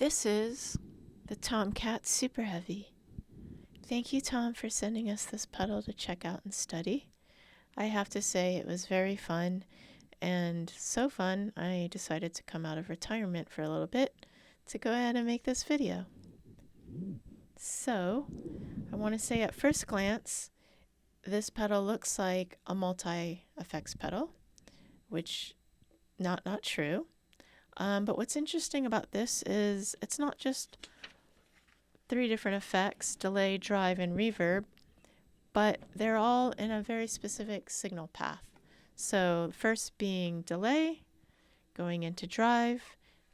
This is the TomKat Super Heavy. Thank you, Tom, for sending us this pedal to check out and study. I have to say it was very fun, and so fun I decided to come out of retirement for a little bit to go ahead and make this video. So, I want to say at first glance, this pedal looks like a multi-effects pedal, which not true. But what's interesting about this is it's not just 3 different effects, delay, drive, and reverb, but they're all in a very specific signal path. So first being delay, going into drive,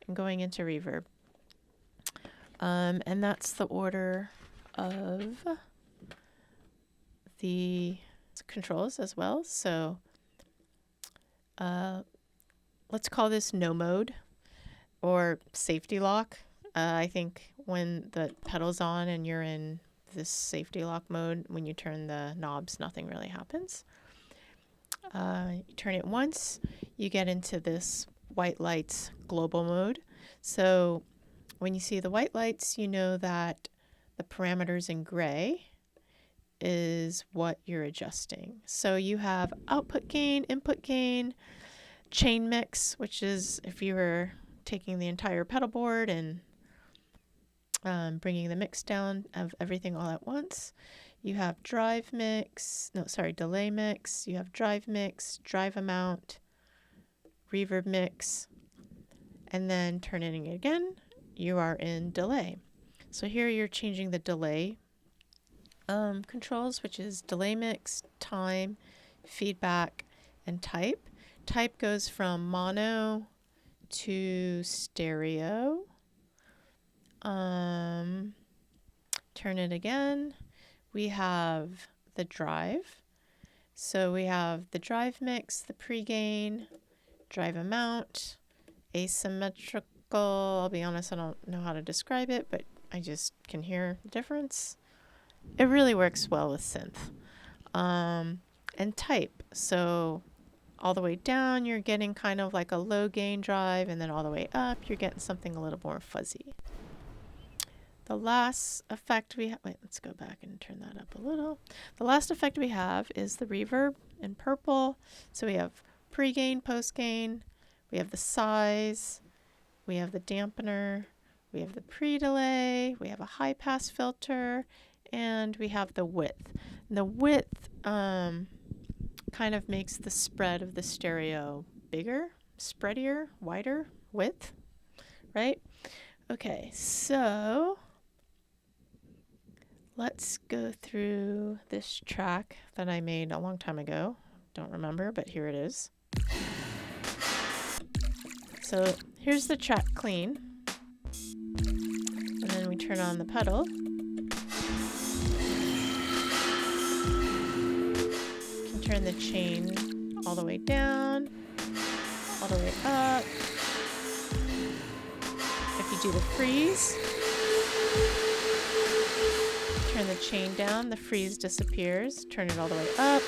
and going into reverb. And that's the order of the controls as well. So let's call this no mode or safety lock. I think when the pedal's on and you're in this safety lock mode, when you turn the knobs, nothing really happens. You turn it once, you get into this white lights global mode. So when you see the white lights, you know that the parameters in gray is what you're adjusting. So you have output gain, input gain, chain mix, which is if you were taking the entire pedal board and bringing the mix down of everything all at once. You have delay mix, you have drive mix, drive amount, reverb mix, and then turning it again, you are in delay. So here you're changing the delay controls, which is delay mix, time, feedback, and type. Type goes from mono to stereo. Turn it again. We have the drive. So we have the drive mix, the pre-gain, drive amount, asymmetrical. I'll be honest, I don't know how to describe it, but I just can hear the difference. It really works well with synth. And type. So all the way down, you're getting kind of like a low gain drive, and then all the way up, you're getting something a little more fuzzy. The last effect we have, let's go back and turn that up a little. The last effect we have is the reverb in purple. So we have pre-gain, post-gain, we have the size, we have the dampener, we have the pre-delay, we have a high-pass filter, and we have the width. And the width kind of makes the spread of the stereo bigger, spreadier, wider, width, right? Okay, so let's go through this track that I made a long time ago. Don't remember, but here it is. So here's the track clean. And then we turn on the pedal. You can turn the chain all the way down, all the way up. If you do the freeze, turn the chain down, the freeze disappears. Turn it all the way up.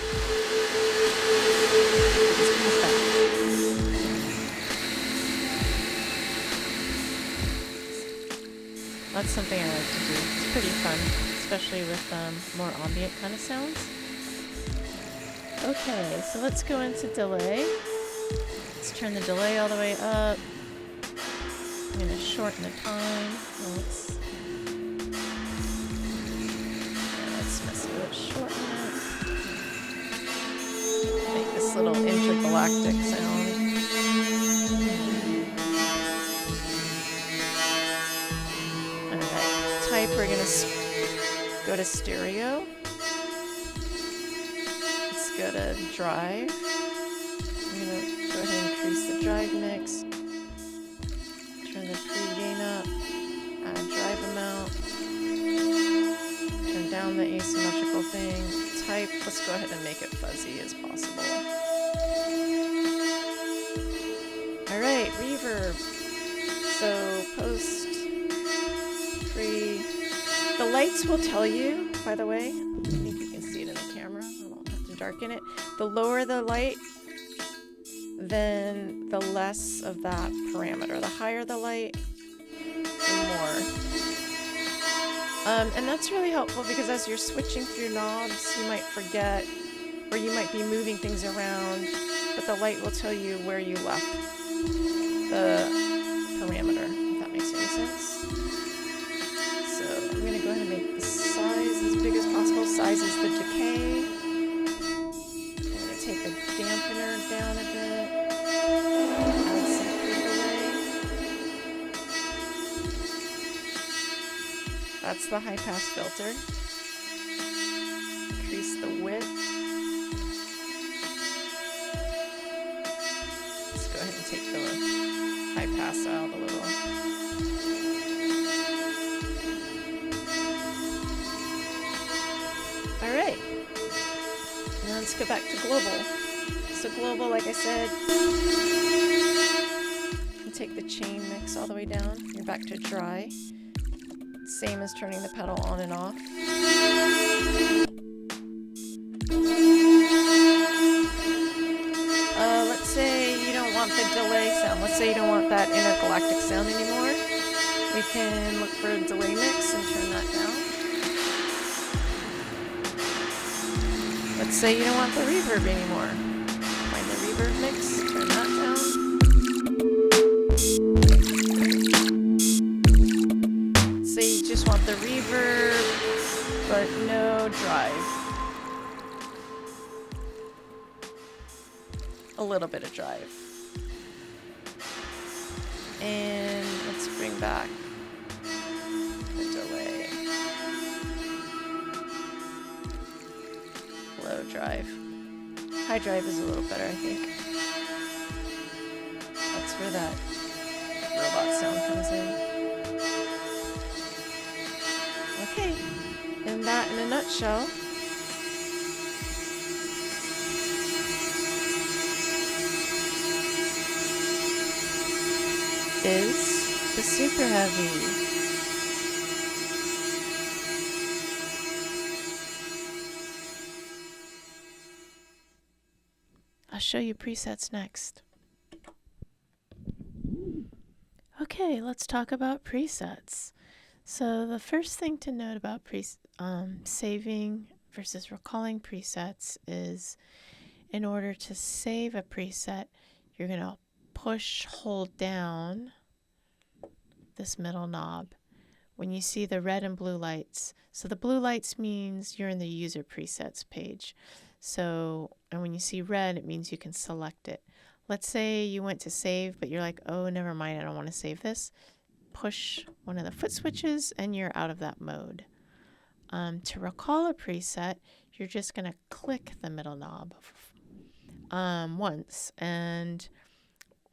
That's something I like to do. It's pretty fun, especially with more ambient kind of sounds. Okay, so let's go into delay. Let's turn the delay all the way up. I'm going to shorten the time. Let's mess it up, shorten it. Make this little intergalactic sound. Alright, type, we're going to go to stereo. Let's go to drive. I'm going to go ahead and increase the drive mix. Turn the pre-gain up, add drive amount, turn down the asymmetrical thing, type, let's go ahead and make it fuzzy as possible. Alright, reverb. So post, pre, the lights will tell you, by the way, I think you can see it in the camera, I won't have to darken it. The lower the light, then the less of that parameter. The higher the light, more. And that's really helpful because as you're switching through knobs, you might forget, or you might be moving things around, but the light will tell you where you left the parameter, if that makes any sense. So I'm going to go ahead and make the size as big as possible. Size is the decay. I'm going to take the dampener down a bit. Add some delay. That's the high pass filter. Increase the width. Let's go ahead and take the high pass out a little. Alright. Now let's go back to global. So global, like I said, you take the chain mix all the way down. You're back to dry. Same as turning the pedal on and off. Let's say you don't want the delay sound. Let's say you don't want that intergalactic sound anymore. We can look for a delay mix and turn that down. Let's say you don't want the reverb anymore. Find the reverb mix, turn that down. Say you just want the reverb, but no drive. A little bit of drive. And let's bring back the delay. Low drive. High drive is a little better, I think. That's where that robot sound comes in. Okay, and that in a nutshell is the Super Heavy. I'll show you presets next. Okay, let's talk about presets. So the first thing to note about saving versus recalling presets is in order to save a preset, you're going to hold down this middle knob when you see the red and blue lights. So the blue lights means you're in the user presets page. So, and when you see red, it means you can select it. Let's say you went to save, but you're like, oh, never mind, I don't want to save this. Push one of the foot switches and you're out of that mode. To recall a preset, you're just going to click the middle knob once, and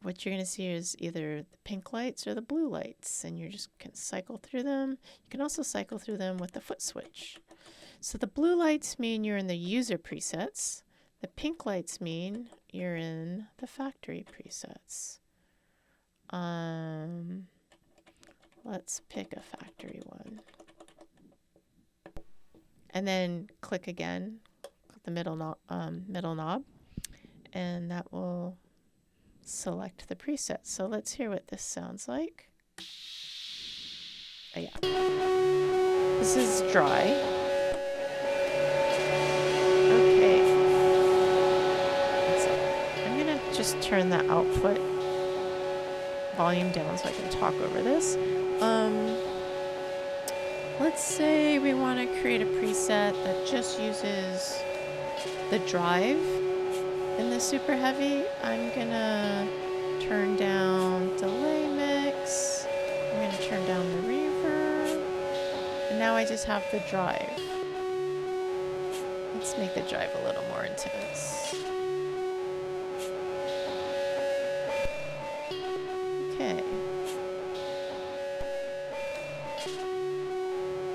what you're going to see is either the pink lights or the blue lights, and you just can cycle through them. You can also cycle through them with the foot switch. So the blue lights mean you're in the user presets. The pink lights mean you're in the factory presets. Let's pick a factory one. And then click again, click the middle knob, and that will select the preset. So let's hear what this sounds like. Oh, yeah. This is dry. Okay. So I'm going to just turn the output volume down so I can talk over this. Let's say we want to create a preset that just uses the drive in the Super Heavy. I'm gonna turn down delay mix. I'm gonna turn down the reverb. And now I just have the drive. Let's make the drive a little more intense. Okay.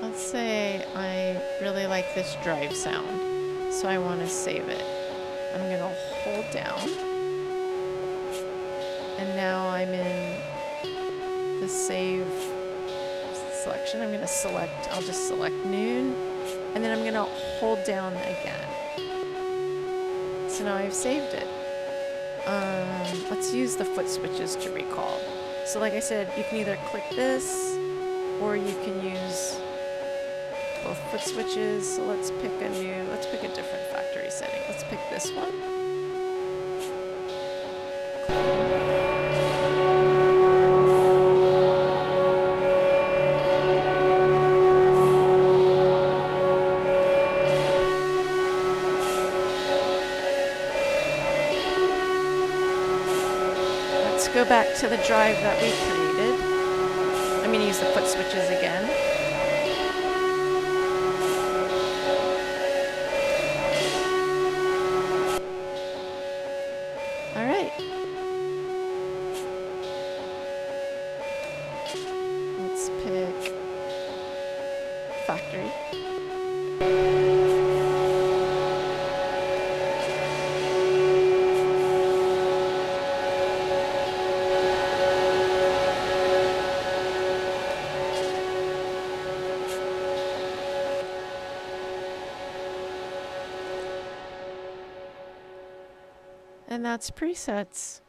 Let's say I really like this drive sound, so I want to save it. I'm going to hold down, and now I'm in the save selection. I'm going to select, I'll just select noon, and then I'm going to hold down again. So now I've saved it. Let's use the foot switches to recall. So like I said, you can either click this or you can use both foot switches. So let's pick a different factory setting. Let's pick this one. Let's go back to the drive that we created. I'm going to use the foot switches again. All right. Let's pick factory. And that's presets.